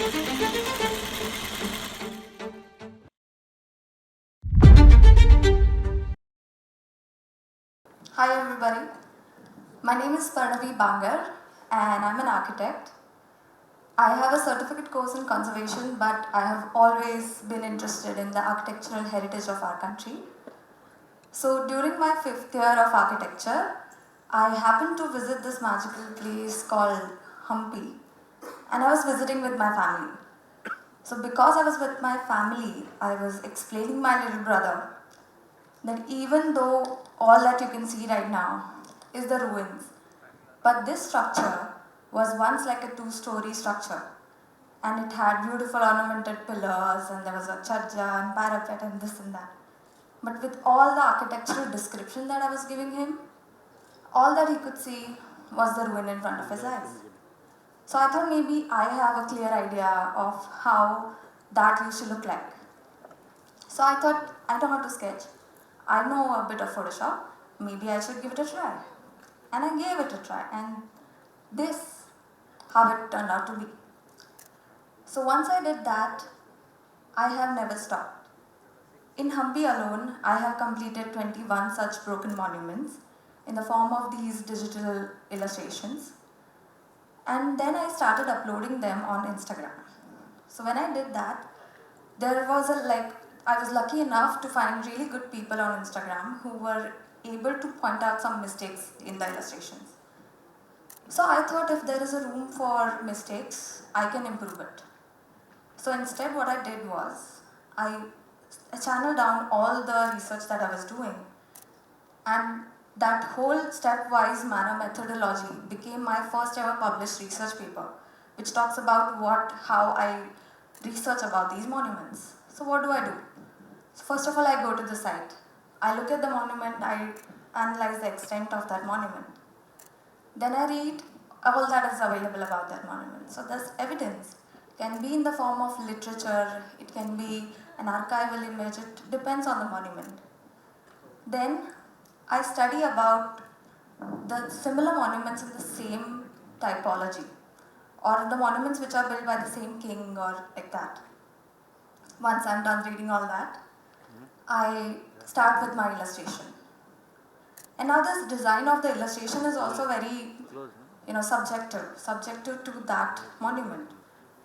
Hi everybody, my name is Parnavi Bangar and I'm an architect. I have a certificate course in conservation, but I have always been interested in the architectural heritage of our country. So during my 5th year of architecture, I happened to visit this magical place called Hampi, and I was visiting with my family. So because I was with my family, I was explaining my little brother that even though all that you can see right now is the ruins, but this structure was once like a two-story structure, and it had beautiful ornamented pillars, and there was a chajja and parapet and this and that. But with all the architectural description that I was giving him, all that he could see was the ruin in front of his eyes. So I thought maybe I have a clear idea of how that used to look like. So I thought, I know how to sketch. I know a bit of Photoshop. Maybe I should give it a try. And I gave it a try. And this, how it turned out to be. So once I did that, I have never stopped. In Hampi alone, I have completed 21 such broken monuments in the form of these digital illustrations. And then I started uploading them on Instagram. So when I did that, there was I was lucky enough to find really good people on Instagram who were able to point out some mistakes in the illustrations. So I thought if there is a room for mistakes, I can improve it. So instead what I did was, I channeled down all the research that I was doing, and that whole stepwise manner methodology became my first ever published research paper, which talks about how I research about these monuments. So what do I do? So first of all, I go to the site. I look at the monument, I analyze the extent of that monument. Then I read all that is available about that monument. So there's evidence. It can be in the form of literature, it can be an archival image, it depends on the monument. Then I study about the similar monuments in the same typology, or the monuments which are built by the same king or like that. Once I'm done reading all that, I start with my illustration. And now this design of the illustration is also very subjective to that monument.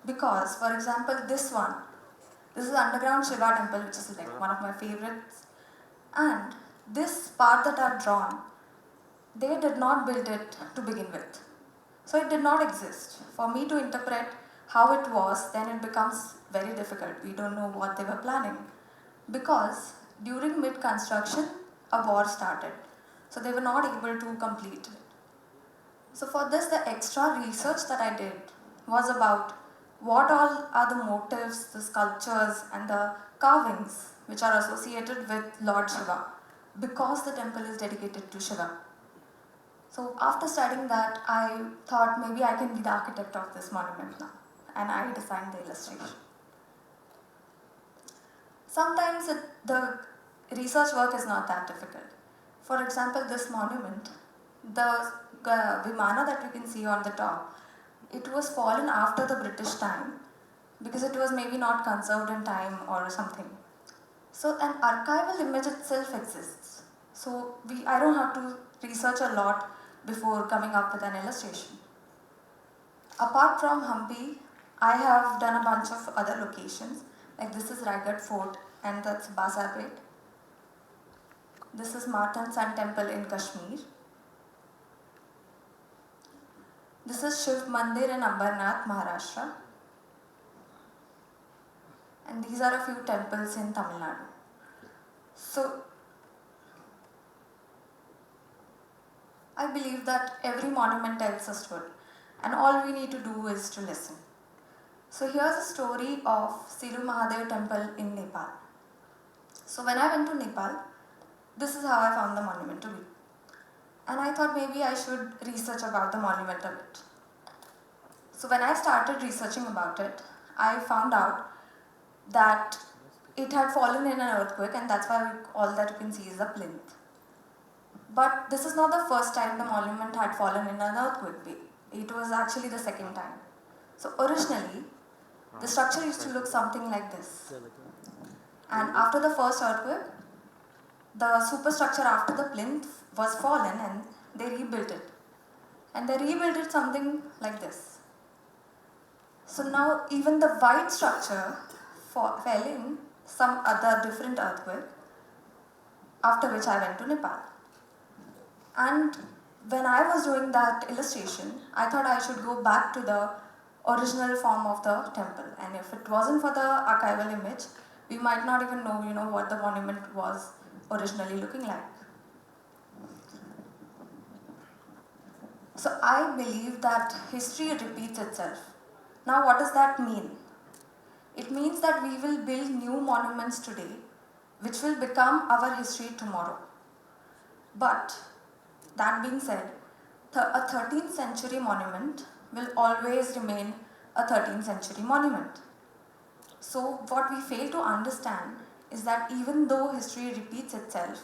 Because, for example, this is underground Shiva temple, which is like one of my favorites. And this part that I've drawn, they did not build it to begin with. So it did not exist. For me to interpret how it was, then it becomes very difficult. We don't know what they were planning. Because during mid-construction, a war started. So they were not able to complete it. So for this, the extra research that I did was about what all are the motifs, the sculptures and the carvings which are associated with Lord Shiva, because the temple is dedicated to Shiva. So after studying that, I thought maybe I can be the architect of this monument now, and I designed the illustration. Sometimes the research work is not that difficult. For example, this monument, the Vimana that you can see on the top, it was fallen after the British time because it was maybe not conserved in time or something. So an archival image itself exists. So I don't have to research a lot before coming up with an illustration. Apart from Hampi, I have done a bunch of other locations. Like this is Raigad Fort and that's Basapet. This is Marthan Sun Temple in Kashmir. This is Shiv Mandir in Ambarnath, Maharashtra. And these are a few temples in Tamil Nadu. So, I believe that every monument tells a story, and all we need to do is to listen. So here's a story of Siru Mahadev temple in Nepal. So when I went to Nepal, this is how I found the monument to be. And I thought maybe I should research about the monument a bit. So when I started researching about it, I found out that it had fallen in an earthquake, and that's why all that you can see is a plinth. But this is not the first time the monument had fallen in an earthquake. It was actually the second time. So originally, The structure used to look something like this. And after the first earthquake, the superstructure after the plinth was fallen and they rebuilt it. And they rebuilt it something like this. So now even the white structure fell in some other different earthquake, after which I went to Nepal. And when I was doing that illustration, I thought I should go back to the original form of the temple. And if it wasn't for the archival image, we might not even know, what the monument was originally looking like. So I believe that history repeats itself. Now what does that mean? It means that we will build new monuments today, which will become our history tomorrow. But that being said, a 13th century monument will always remain a 13th century monument. So what we fail to understand is that even though history repeats itself,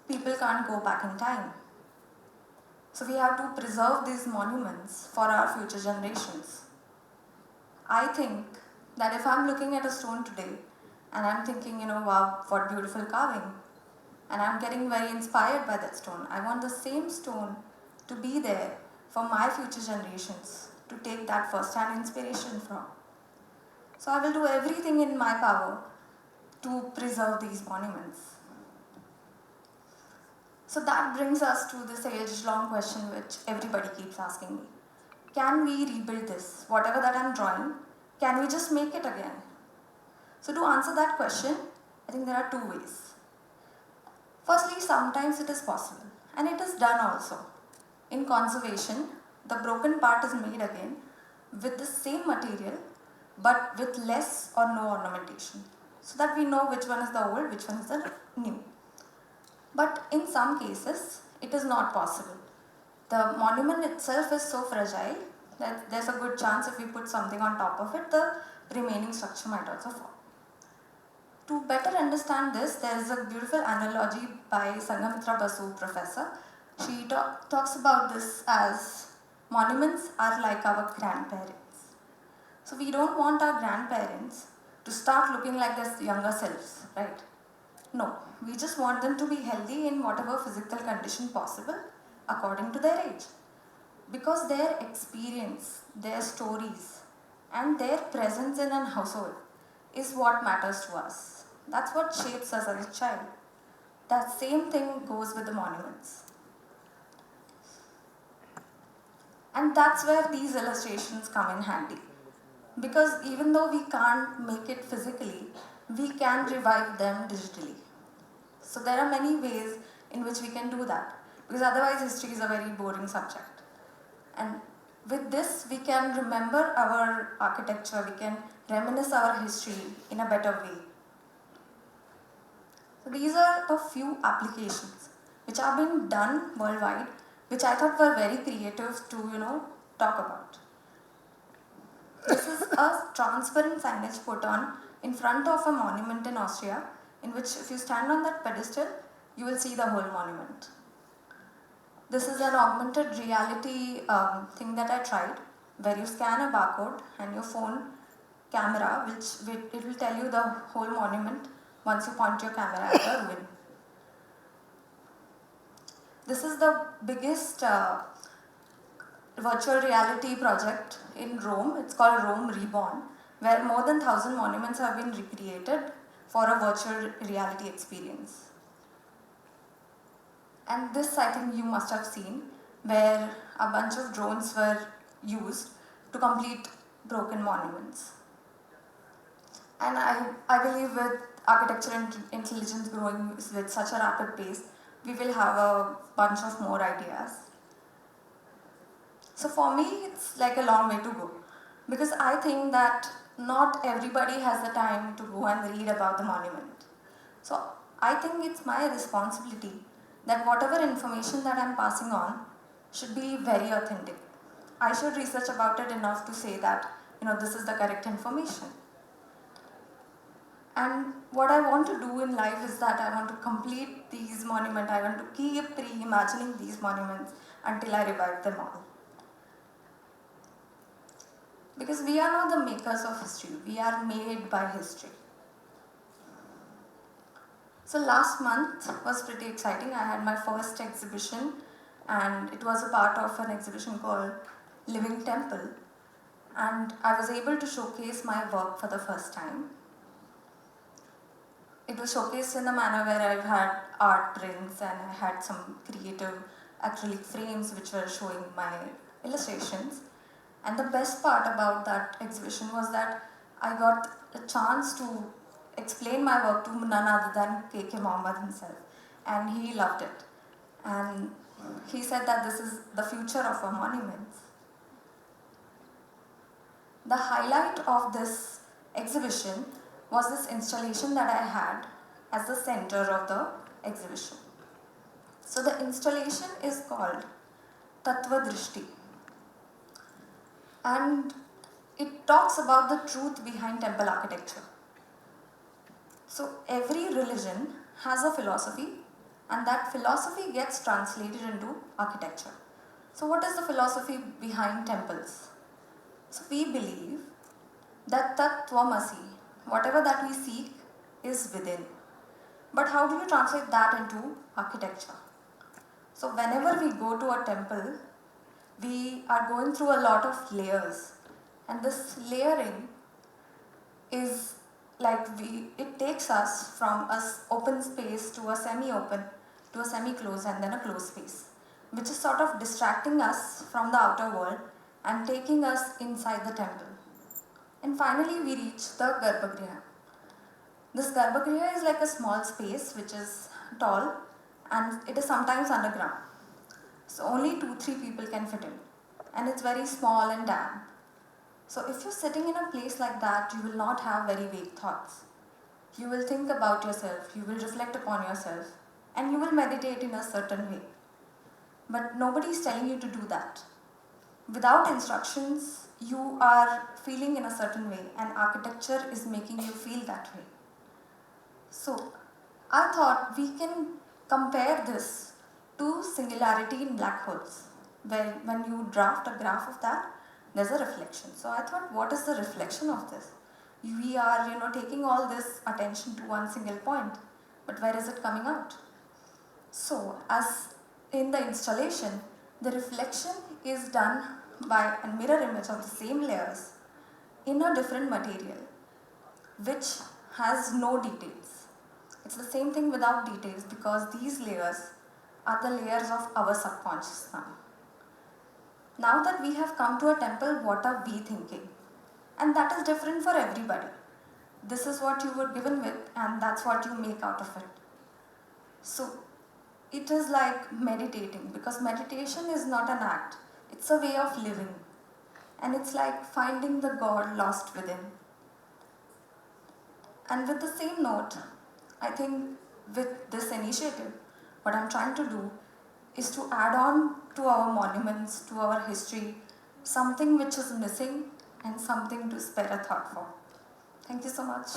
people can't go back in time. So we have to preserve these monuments for our future generations. I think that if I'm looking at a stone today and I'm thinking, wow, what beautiful carving, and I'm getting very inspired by that stone, I want the same stone to be there for my future generations to take that first-hand inspiration from. So I will do everything in my power to preserve these monuments. So that brings us to this age-long question which everybody keeps asking me. Can we rebuild this? Whatever that I'm drawing, can we just make it again? So to answer that question, I think there are two ways. Firstly, sometimes it is possible, and it is done also. In conservation, the broken part is made again with the same material, but with less or no ornamentation, so that we know which one is the old, which one is the new. But in some cases, it is not possible. The monument itself is so fragile that there's a good chance if we put something on top of it, the remaining structure might also fall. To better understand this, there is a beautiful analogy by Sanghamitra Basu, professor. She talks about this as monuments are like our grandparents. So we don't want our grandparents to start looking like their younger selves, right? No, we just want them to be healthy in whatever physical condition possible according to their age. Because their experience, their stories, and their presence in a household is what matters to us. That's what shapes us as a child. That same thing goes with the monuments. And that's where these illustrations come in handy. Because even though we can't make it physically, we can revive them digitally. So there are many ways in which we can do that, because otherwise history is a very boring subject. And with this, we can remember our architecture, we can reminisce our history in a better way. So these are a few applications which are being done worldwide, which I thought were very creative to, talk about. This is a transparent signage put on in front of a monument in Austria, in which if you stand on that pedestal, you will see the whole monument. This is an augmented reality thing that I tried, where you scan a barcode and your phone camera, it will tell you the whole monument once you point your camera at the ruin. This is the biggest virtual reality project in Rome. It's called Rome Reborn, where more than 1,000 monuments have been recreated for a virtual reality experience. And this I think you must have seen, where a bunch of drones were used to complete broken monuments. And I believe with architecture and intelligence growing with such a rapid pace, we will have a bunch of more ideas. So for me, it's like a long way to go, because I think that not everybody has the time to go and read about the monument. So I think it's my responsibility that whatever information that I'm passing on should be very authentic. I should research about it enough to say that, this is the correct information. And what I want to do in life is that I want to complete these monuments. I want to keep reimagining these monuments until I revive them all. Because we are not the makers of history, we are made by history. So last month was pretty exciting. I had my first exhibition, and it was a part of an exhibition called Living Temple, and I was able to showcase my work for the first time. It was showcased in a manner where I've had art prints and I had some creative acrylic frames which were showing my illustrations. And the best part about that exhibition was that I got a chance to explain my work to none other than K.K. Mohammed himself. And he loved it. And he said that this is the future of our monuments. The highlight of this exhibition was this installation that I had as the center of the exhibition. So the installation is called Tattva Drishti, and it talks about the truth behind temple architecture. So every religion has a philosophy, and that philosophy gets translated into architecture. So what is the philosophy behind temples? So we believe that Tattvamasi, whatever that we seek, is within. But how do you translate that into architecture? So whenever we go to a temple, we are going through a lot of layers, and this layering is like it takes us from an open space to a semi-open, to a semi-closed, and then a closed space, which is sort of distracting us from the outer world and taking us inside the temple. And finally we reach the Garbhagriha. This Garbhagriha is like a small space which is tall, and it is sometimes underground. So only 2-3 people can fit in, and it's very small and damp. So if you're sitting in a place like that, you will not have very vague thoughts. You will think about yourself, you will reflect upon yourself, and you will meditate in a certain way. But nobody is telling you to do that. Without instructions, you are feeling in a certain way, and architecture is making you feel that way. So I thought we can compare this to singularity in black holes, where when you draft a graph of that, there's a reflection. So I thought, what is the reflection of this? We are, taking all this attention to one single point, but where is it coming out? So as in the installation, the reflection is done by a mirror image of the same layers in a different material, which has no details. It's the same thing without details, because these layers are the layers of our subconscious now. Now that we have come to a temple, what are we thinking? And that is different for everybody. This is what you were given with, and that's what you make out of it. So it is like meditating, because meditation is not an act, it's a way of living. And it's like finding the God lost within. And with the same note, I think with this initiative, what I'm trying to do is to add on to our monuments, to our history, something which is missing and something to spare a thought for. Thank you so much.